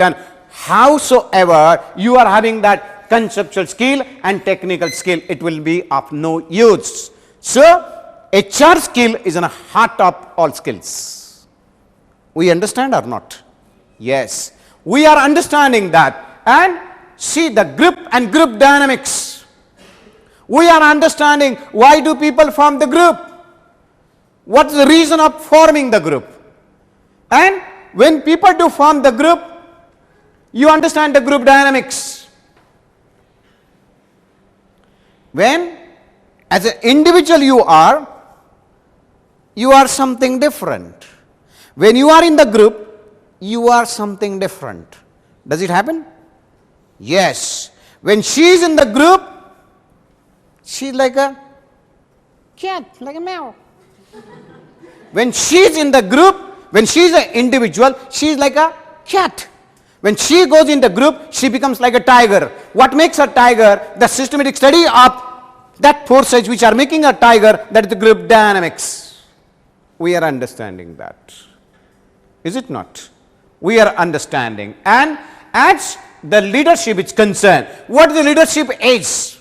done. Howsoever you are having that conceptual skill and technical skill, it will be of no use. So, HR skill is in the heart of all skills. We understand or not? Yes. We are understanding that. And see the group and group dynamics. We are understanding why do people form the group? What is the reason of forming the group? And when people do form the group, you understand the group dynamics. When as an individual you are something different. When you are in the group, you are something different. Does it happen? Yes. When she is in the group, she is like a cat, like a meow. When she is in the group, when she is an individual, she is like a cat. When she goes in the group, she becomes like a tiger. What makes a tiger? The systematic study of that forces which are making a tiger, that is the group dynamics. We are understanding that. Is it not? We are understanding. And as the leadership is concerned, what the leadership is?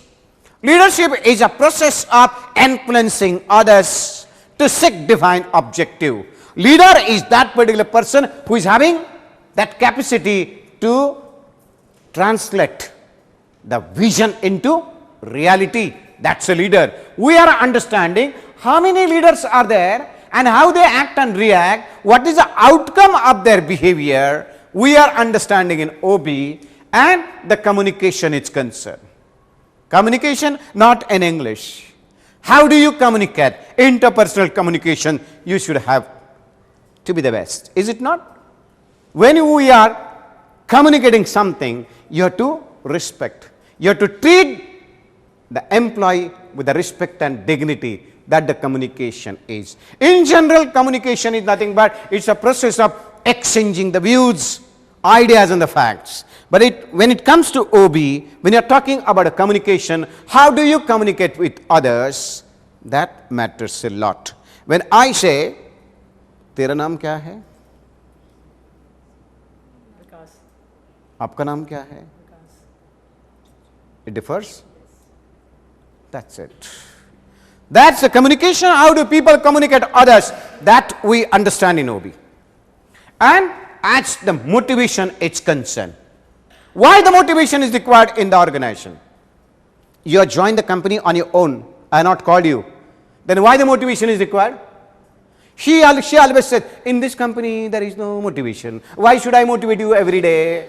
Leadership is a process of influencing others to seek divine objective. Leader is that particular person who is having that capacity to translate the vision into reality. That's a leader. We are understanding how many leaders are there and how they act and react, what is the outcome of their behavior. We are understanding in OB, and the communication is concerned. Communication not in English. How do you communicate? Interpersonal communication you should have to be the best. Is it not? When we are communicating something, you have to respect. You have to treat the employee with the respect and dignity that the communication is. In general, communication is nothing but it's a process of exchanging the views, ideas and the facts. But when it comes to OB, when you are talking about a communication, how do you communicate with others? That matters a lot. When I say, तेरा नाम क्या है? विकास. आपका नाम क्या है? विकास. It differs? That's it. That's the communication. How do people communicate others? That we understand in OB. And as the motivation is concerned, why the motivation is required in the organization? You have joined the company on your own. I have not called you. Then why the motivation is required? She always said, in this company there is no motivation. Why should I motivate you every day?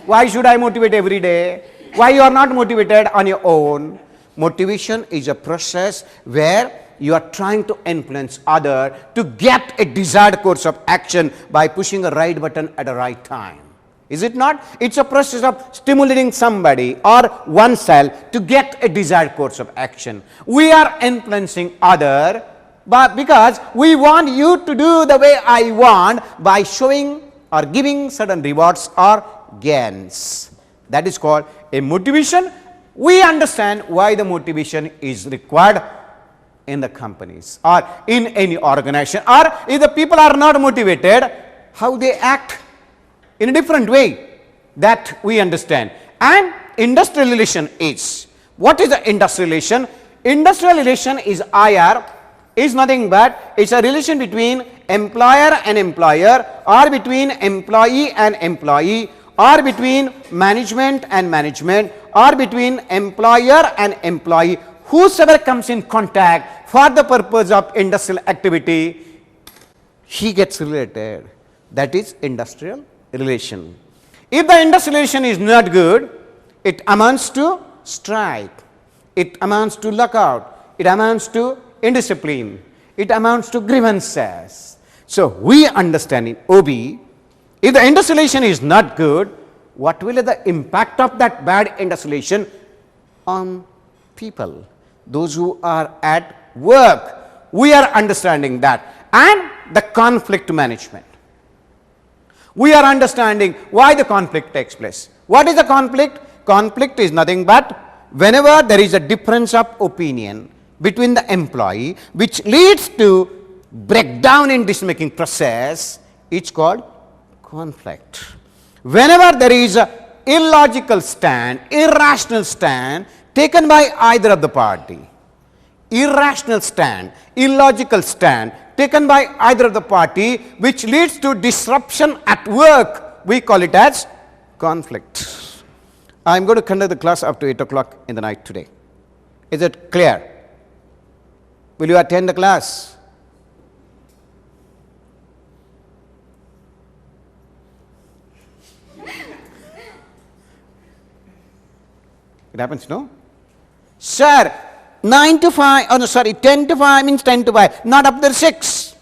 Why should I motivate every day? Why you are not motivated on your own? Motivation is a process where you are trying to influence other to get a desired course of action by pushing a right button at the right time. Is it not? It's a process of stimulating somebody or oneself to get a desired course of action. We are influencing other but because we want you to do the way I want by showing or giving certain rewards or gains. That is called a motivation. We understand why the motivation is required in the companies or in any organization, or if the people are not motivated, how they act in a different way, that we understand. And industrial relation is, what is the industrial relation? Industrial relation is IR, is nothing but it's a relation between employer and employer, or between employee and employee, or between management and management, or between employer and employee. Whosoever comes in contact for the purpose of industrial activity, he gets related. That is industrial relation. If the industrial relation is not good, it amounts to strike, it amounts to lockout, it amounts to indiscipline, it amounts to grievances. So we understand in OB, if the industrial relation is not good, what will be the impact of that bad industrial relation on people, those who are at work? We are understanding that. And the conflict management. We are understanding why the conflict takes place. What is the conflict? Conflict is nothing but whenever there is a difference of opinion between the employee which leads to breakdown in decision making process, it's called conflict. Whenever there is a illogical stand, irrational stand taken by either of the party, irrational stand, illogical stand taken by either of the party which leads to disruption at work, we call it as conflict. I am going to conduct the class up to 8 o'clock in the night today. Is it clear? Will you attend the class? It happens, no? Sir, 9 to 5, oh no, sorry, 10 to 5 means 10 to 5, not up there 6.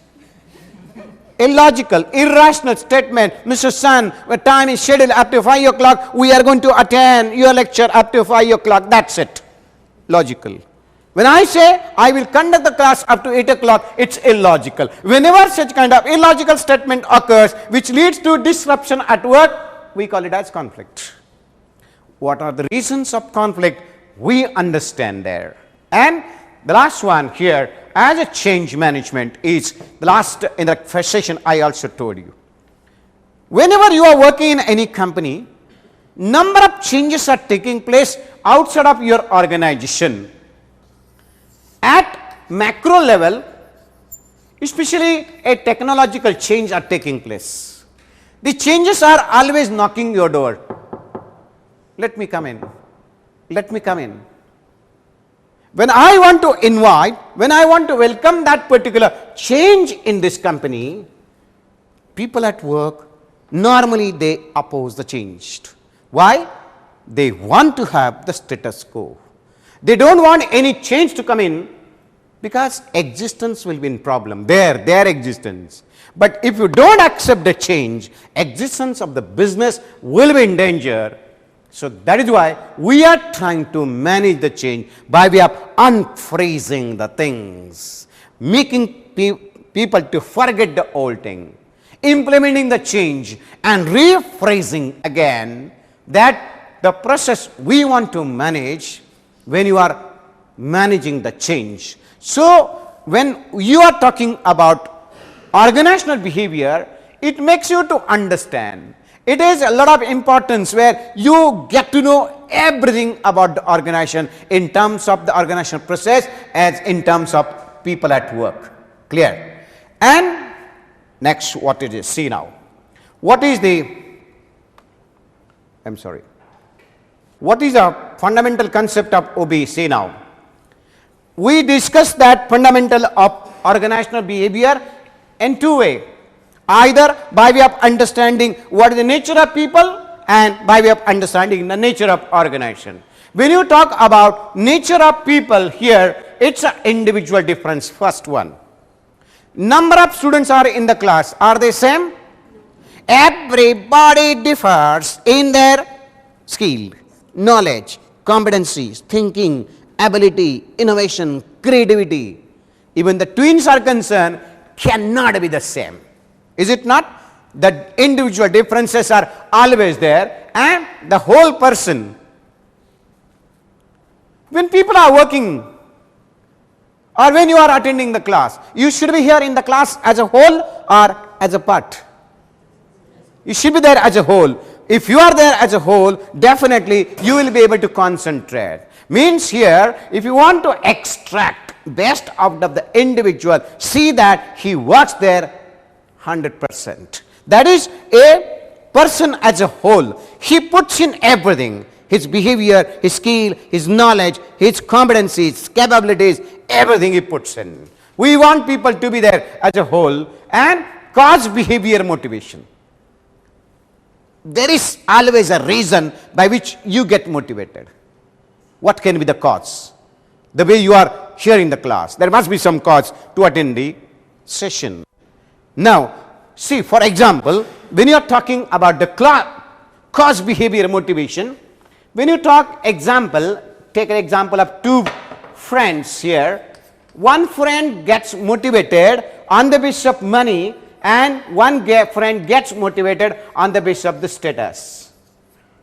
Illogical, irrational statement. Mr. Sun, the time is scheduled up to 5 o'clock, we are going to attend your lecture up to 5 o'clock, that's it. Logical. When I say I will conduct the class up to 8 o'clock, it's illogical. Whenever such kind of illogical statement occurs which leads to disruption at work, we call it as conflict. What are the reasons of conflict? We understand there. And the last one here, as a change management, is the last in the first session I also told you. Whenever you are working in any company, number of changes are taking place outside of your organization. At macro level, especially a technological change are taking place. The changes are always knocking your door. Let me come in. Let me come in. When I want to invite, when I want to welcome that particular change in this company, people at work, normally they oppose the change. Why? They want to have the status quo. They don't want any change to come in because existence will be in problem, their existence. But if you don't accept the change, existence of the business will be in danger. So that is why we are trying to manage the change by way of unphrasing the things, making people to forget the old thing, implementing the change and rephrasing again that the process we want to manage when you are managing the change. So when you are talking about organizational behavior, it makes you to understand. It is a lot of importance where you get to know everything about the organization in terms of the organizational process as in terms of people at work. Clear? And next, what it is, see now. What is the, what is the fundamental concept of OB? See now. We discussed that fundamental of organizational behavior in two ways. Either by way of understanding what is the nature of people and by way of understanding the nature of organization. When you talk about nature of people here, it's an individual difference, first one. Number of students are in the class, are they same? Everybody differs in their skill, knowledge, competencies, thinking, ability, innovation, creativity. Even the twins are concerned, cannot be the same. Is it not? The individual differences are always there and the whole person. When people are working or when you are attending the class, you should be here in the class as a whole or as a part. You should be there as a whole. If you are there as a whole, definitely you will be able to concentrate. Means here, if you want to extract best out of the individual, see that he works there 100%. That is a person as a whole. He puts in everything. His behavior, his skill, his knowledge, his competencies, capabilities, everything he puts in. We want people to be there as a whole and cause behavior motivation. There is always a reason by which you get motivated. What can be the cause? The way you are here in the class. There must be some cause to attend the session. Now, see, for example, when you are talking about the cause behavior motivation, when you talk example, take an example of two friends here. One friend gets motivated on the basis of money and one friend gets motivated on the basis of the status.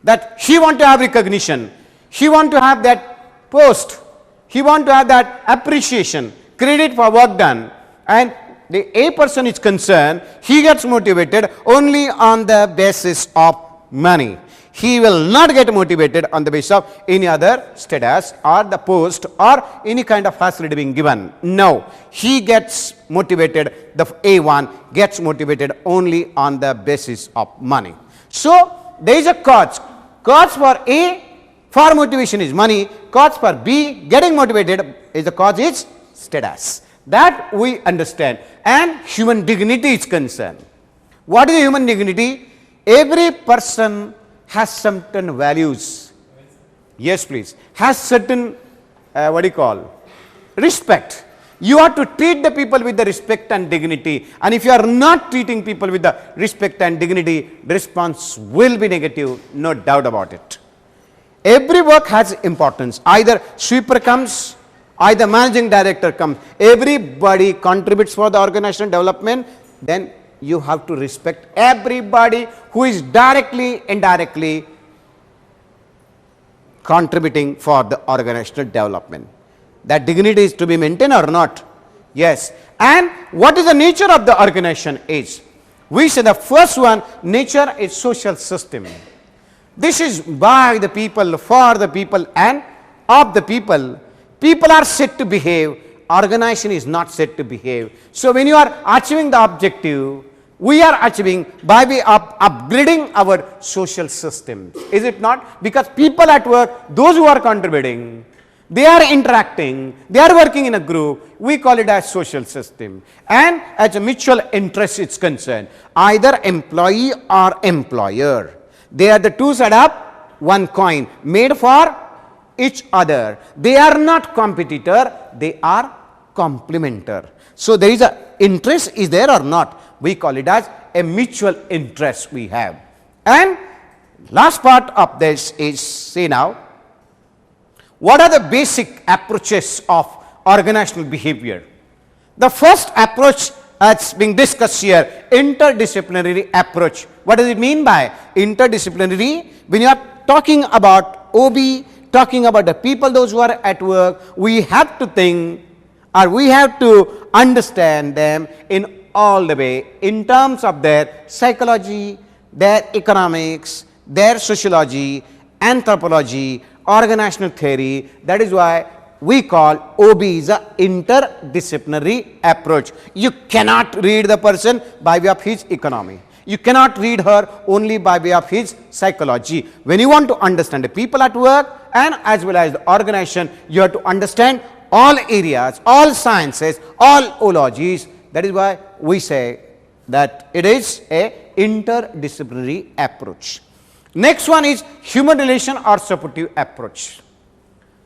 That he want to have recognition, he want to have that post, he want to have that appreciation, credit for work done, and the A person is concerned, he gets motivated only on the basis of money. He will not get motivated on the basis of any other status or the post or any kind of facility being given. No, he gets motivated, the A1 gets motivated only on the basis of money. So, there is a cause. Cause for A, for motivation is money. Cause for B, getting motivated, is the cause is status. That we understand. And human dignity is concerned. What is human dignity? Every person has certain values. Yes, please. Has certain, respect. You have to treat the people with the respect and dignity. And if you are not treating people with the respect and dignity, the response will be negative, no doubt about it. Every work has importance. Either sweeper comes, either managing director comes. Everybody contributes for the organizational development. Then you have to respect everybody who is directly, indirectly contributing for the organizational development. That dignity is to be maintained or not? Yes. And what is the nature of the organization is? We say the first one, nature is social system. This is by the people, for the people and of the people. People are set to behave, organization is not set to behave. So when you are achieving the objective, we are achieving by way of upgrading our social systems. Is it not? Because people at work, those who are contributing, they are interacting, they are working in a group, we call it as social system. And as a mutual interest is concerned, either employee or employer, they are the two sides of one coin, made for each other. They are not competitor, they are complementer. So there is a interest is there or not? We call it as a mutual interest we have. And last part of this is, say now, what are the basic approaches of organizational behavior? The first approach that's being discussed here, interdisciplinary approach. What does it mean by interdisciplinary? When you are talking about OB, talking about the people, those who are at work, we have to think or we have to understand them in all the way in terms of their psychology, their economics, their sociology, anthropology, organizational theory. That is why we call OB is a interdisciplinary approach. You cannot read the person by way of his economy. You cannot read her only by way of his psychology. When you want to understand the people at work and as well as the organization, you have to understand all areas, all sciences, all ologies. That is why we say that it is a interdisciplinary approach. Next one is human relation or supportive approach.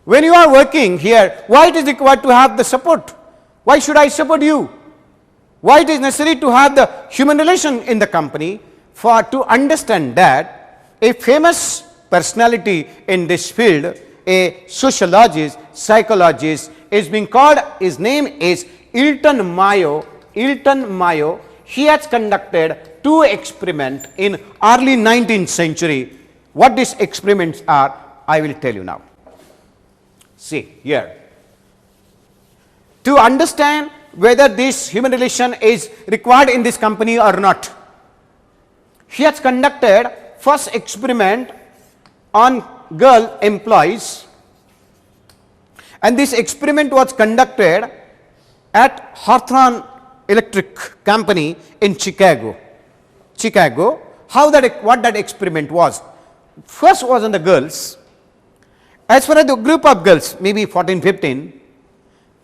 When you are working here, why it is required to have the support? Why should I support you? Why it is necessary to have the human relation in the company? For to understand that a famous personality in this field, a sociologist, psychologist, is being called, his name is Elton Mayo. Elton Mayo, he has conducted 2 experiments in early 19th century. What these experiments are, I will tell you now. See here. To understand whether this human relation is required in this company or not, he has conducted first experiment on girl employees, and this experiment was conducted at Hawthorne Electric Company in Chicago. What that experiment was? First was on the girls. As far as the group of girls, maybe 14, 15,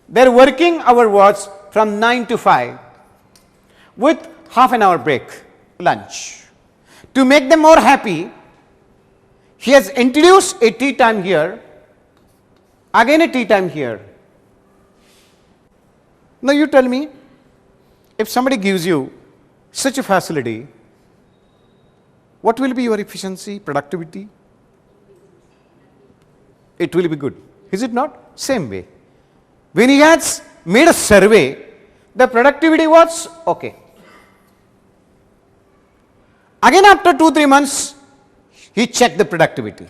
their working hour was from 9 to 5 with half an hour break, lunch. To make them more happy, he has introduced a tea time here, again a tea time here. Now you tell me, if somebody gives you such a facility, what will be your efficiency, productivity? It will be good. Is it not? Same way. When he has made a survey, the productivity was okay. Again after 2-3 months, he checked the productivity.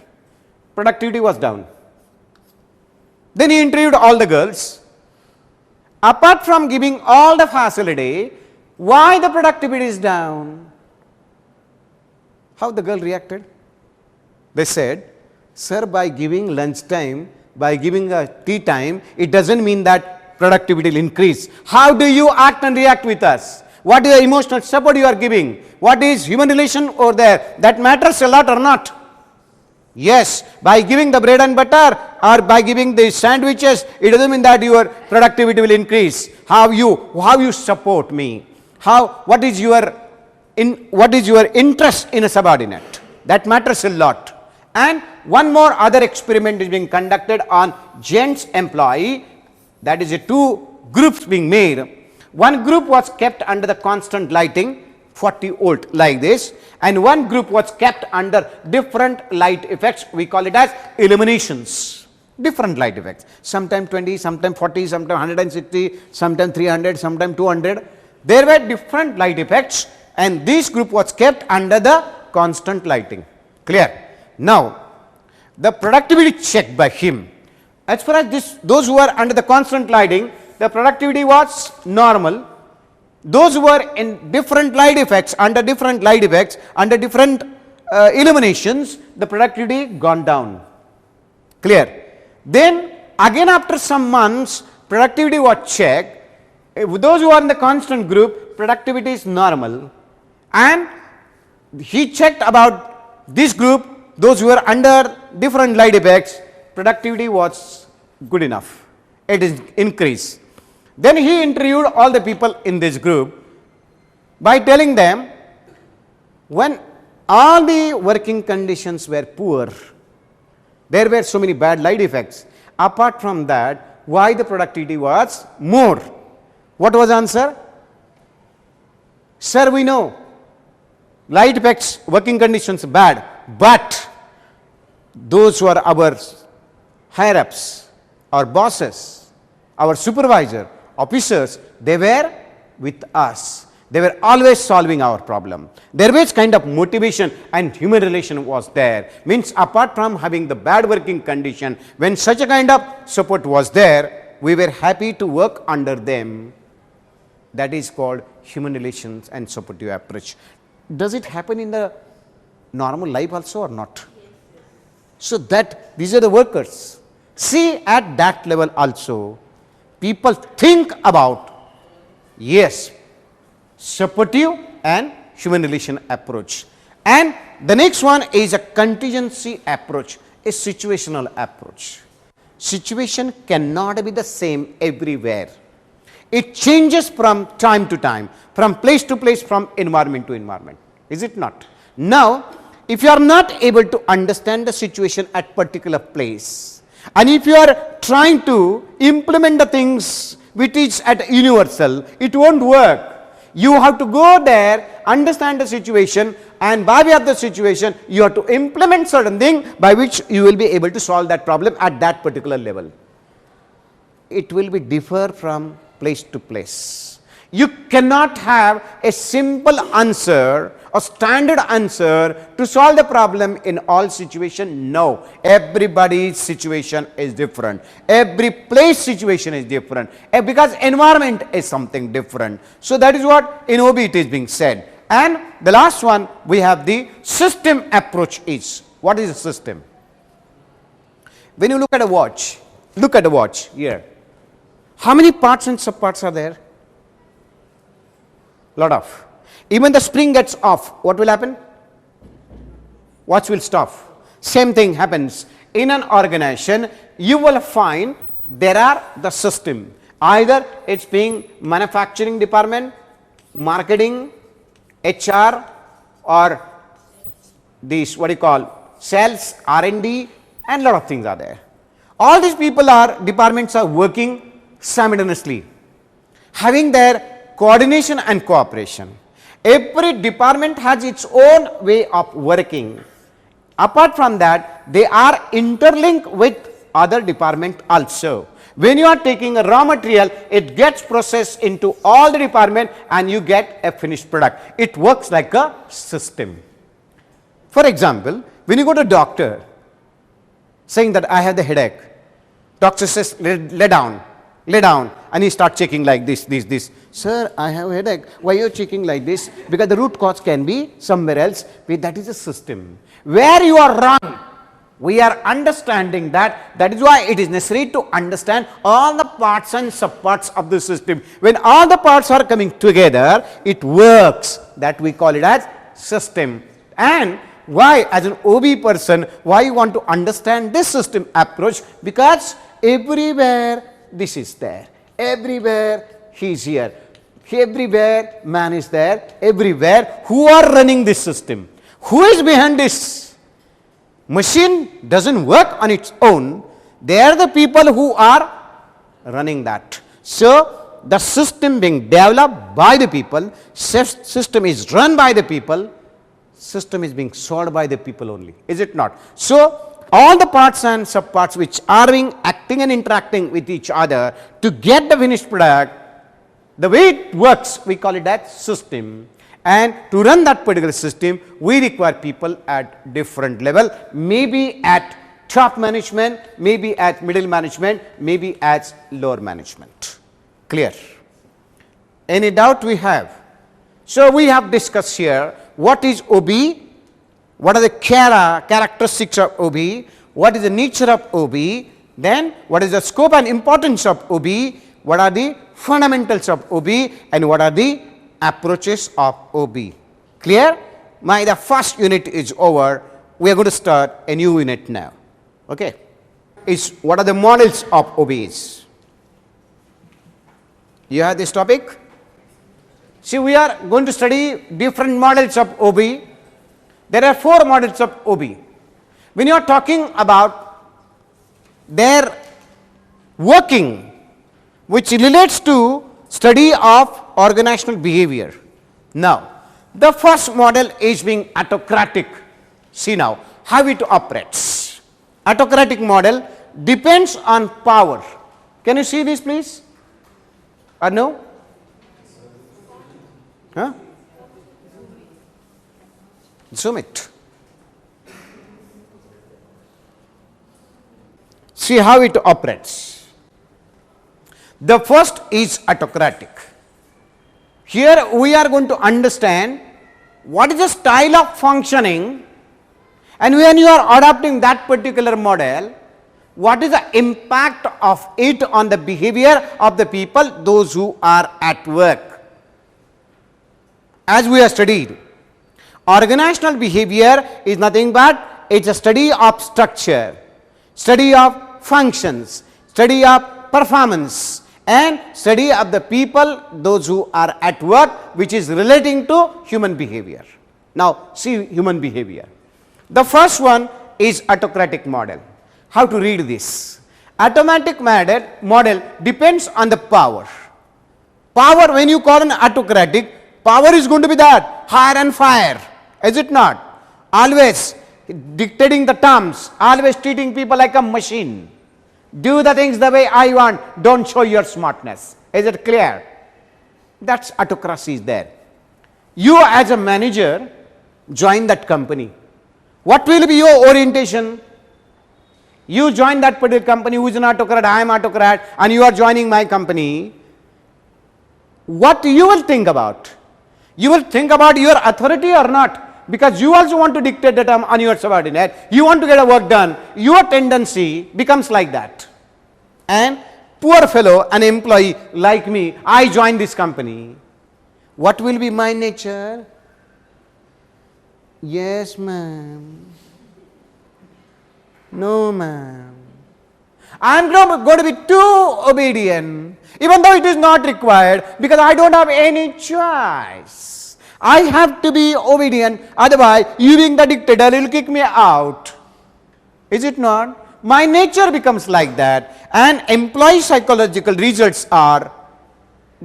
Productivity was down. Then he interviewed all the girls. Apart from giving all the facility, why the productivity is down? How the girl reacted? They said, sir, by giving lunch time, by giving a tea time, it doesn't mean that productivity will increase. How do you act and react with us? What is the emotional support you are giving? What is human relation over there? That matters a lot or not? Yes, by giving the bread and butter or by giving the sandwiches, it doesn't mean that your productivity will increase. How you support me? What is your interest in a subordinate? That matters a lot. And one more other experiment is being conducted on gents employee. That is, two groups being made. One group was kept under the constant lighting, 40 volt like this, and one group was kept under different light effects. We call it as illuminations. Different light effects. Sometimes 20, sometimes 40, sometimes 160, sometimes 300, sometimes 200. There were different light effects, and this group was kept under the constant lighting. Clear? Now, the productivity checked by him, as far as those who are under the constant lighting, the productivity was normal. Those who were in different light effects, under different illuminations, the productivity gone down. Clear? Then again after some months, productivity was checked. Those who are in the constant group, productivity is normal, and he checked about this group, those who were under different light effects, productivity was good enough. It is increased. Then he interviewed all the people in this group by telling them, when all the working conditions were poor, there were so many bad light effects. Apart from that, why the productivity was more? What was the answer? Sir, we know light effects, working conditions bad, but those who are our higher ups, our bosses, our supervisor, officers, they were with us. They were always solving our problem. There was kind of motivation and human relation was there. Means apart from having the bad working condition, when such a kind of support was there, we were happy to work under them. That is called human relations and supportive approach. Does it happen in the normal life also or not? So that these are the workers. See, at that level also, people think about, yes, supportive and human relation approach. And the next one is a contingency approach, a situational approach. Situation cannot be the same everywhere. It changes from time to time, from place to place, from environment to environment. Is it not? Now, if you are not able to understand the situation at particular place, and if you are trying to implement the things which is at universal, it won't work. You have to go there, understand the situation, and by way of the situation, you have to implement certain thing by which you will be able to solve that problem at that particular level. It will be differ from place to place. You cannot have a simple answer or standard answer to solve the problem in all situations. No, everybody's situation is different. Every place situation is different because environment is something different. So that is what in OB it is being said. And the last one we have the system approach is. What is a system? When you look at a watch here. How many parts and subparts are there? Lot of. Even the spring gets off, what will happen? Watch will stop. Same thing happens. In an organization, you will find there are the system. Either it's being manufacturing department, marketing, HR, or these what you call sales, R&D, and lot of things are there. All these departments are working simultaneously, having their coordination and cooperation. Every department has its own way of working. Apart from that, they are interlinked with other department also. When you are taking a raw material, it gets processed into all the department and you get a finished product. It works like a system. For example, when you go to doctor saying that I have the headache, doctor says lay down, and he starts checking like this. Sir, I have a headache. Why are you checking like this? Because the root cause can be somewhere else. That is a system. Where you are wrong, we are understanding that. That is why it is necessary to understand all the parts and subparts of the system. When all the parts are coming together, it works. That we call it as system. And why, as an OB person, why you want to understand this system approach? Because everywhere this is there. Everywhere he is here. Everywhere man is there. Everywhere who are running this system? Who is behind this? Machine doesn't work on its own. They are the people who are running that. So, the system being developed by the people, system is run by the people, system is being solved by the people only. Is it not? So, all the parts and subparts which are being acting and interacting with each other to get the finished product, the way it works, we call it that system. And to run that particular system, we require people at different level, maybe at top management, maybe at middle management, maybe at lower management. Clear? Any doubt we have? So, we have discussed here what is OB, what are the characteristics of OB, what is the nature of OB, then what is the scope and importance of OB, what are the fundamentals of OB, and what are the approaches of OB. Clear? The first unit is over. We are going to start a new unit now. Okay. What are the models of OBs? You have this topic? See, we are going to study different models of OB. There are 4 models of OB. When you are talking about their working, which relates to study of organizational behavior. Now, the first model is being autocratic. See now, how it operates. Autocratic model depends on power. Can you see this please? Or no? Huh? Zoom it. See how it operates. The first is autocratic. Here we are going to understand what is the style of functioning, and when you are adopting that particular model, what is the impact of it on the behavior of the people, those who are at work. As we have studied, organizational behavior is nothing but it's a study of structure, study of functions, study of performance, and study of the people, those who are at work, which is relating to human behavior. Now, see human behavior. The first one is autocratic model. How to read this? Automatic model depends on the power. Power, when you call an autocratic, power is going to be that, hire and fire. Is it not? Always dictating the terms, always treating people like a machine. Do the things the way I want, don't show your smartness. Is it clear? That's autocracy is there. You as a manager join that company. What will be your orientation? You join that particular company who is an autocrat, I am autocrat, and you are joining my company. What you will think about? You will think about your authority or not? Because you also want to dictate the term on your subordinate, you want to get a work done, your tendency becomes like that. And poor fellow, an employee like me, I join this company. What will be my nature? Yes, ma'am. No, ma'am. I am going to be too obedient, even though it is not required, because I don't have any choice. I have to be obedient, otherwise you being the dictator will kick me out. Is it not? My nature becomes like that, and employee psychological results are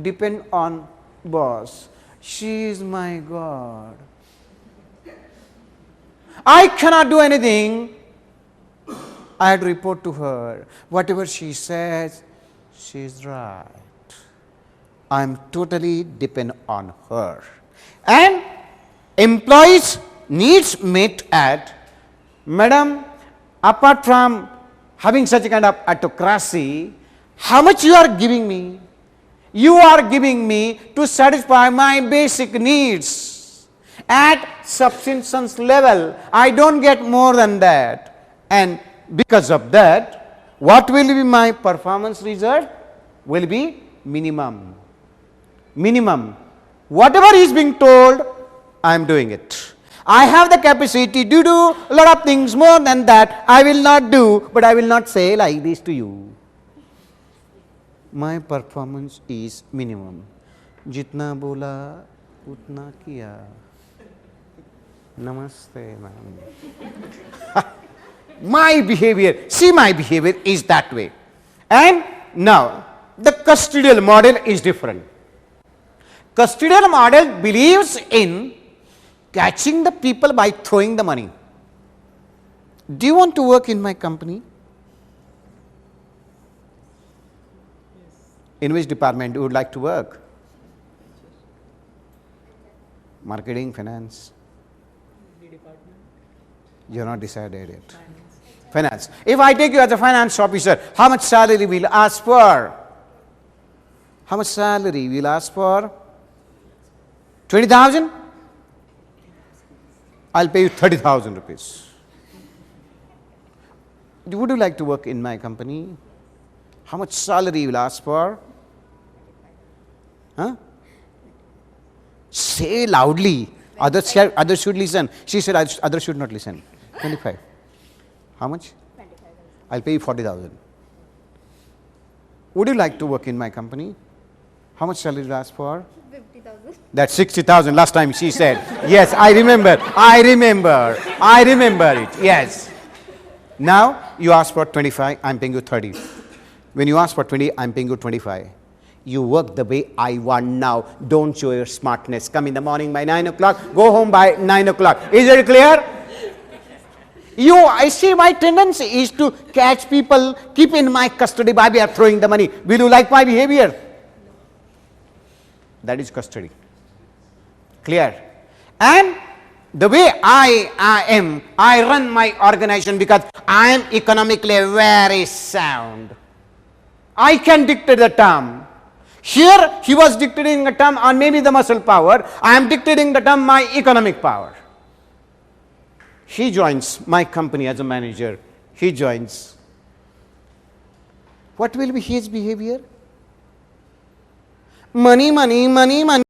depend on boss. She is my God. I cannot do anything. I had to report to her. Whatever she says, she is right. I am totally depend on her. And employees needs met at, madam, apart from having such a kind of autocracy, how much you are giving me? you are giving me to satisfy my basic needs. At subsistence level, I don't get more than that. And because of that, what will be my performance result? Will be minimum. Minimum. Whatever is being told, I am doing it. I have the capacity to do a lot of things more than that. I will not do, but I will not say like this to you. My performance is minimum. Jitna bola, utna kiya. Namaste, ma'am. My behavior, see, my behavior is that way. And now, the custodial model is different. Custodial model believes in catching the people by throwing the money. Do you want to work in my company? In which department you would like to work? Marketing, finance? You have not decided yet. Finance. If I take you as a finance officer, how much salary will you ask for? How much salary will you ask for? 20,000? I'll pay you 30,000 rupees. Would you like to work in my company? How much salary you will ask for? Huh? Say loudly. Others should listen. She said others should not listen. 25. How much? 25,000. I'll pay you 40,000. Would you like to work in my company? How much salary will you ask for? 50,000. That's 60,000. Last time she said. Yes, I remember. I remember it. Yes. Now you ask for 25. I'm paying you 30. When you ask for 20, I'm paying you 25. You work the way I want now. Don't show your smartness. Come in the morning by 9 o'clock. Go home by 9 o'clock. Is it clear? I see my tendency is to catch people, keep in my custody by way of throwing the money. Will you like my behavior? That is custody. Clear? And the way I run my organization because I am economically very sound. I can dictate the term. Here he was dictating a term on maybe the muscle power. I am dictating the term my economic power. He joins my company as a manager. He joins. What will be his behavior? Money, money, money, money.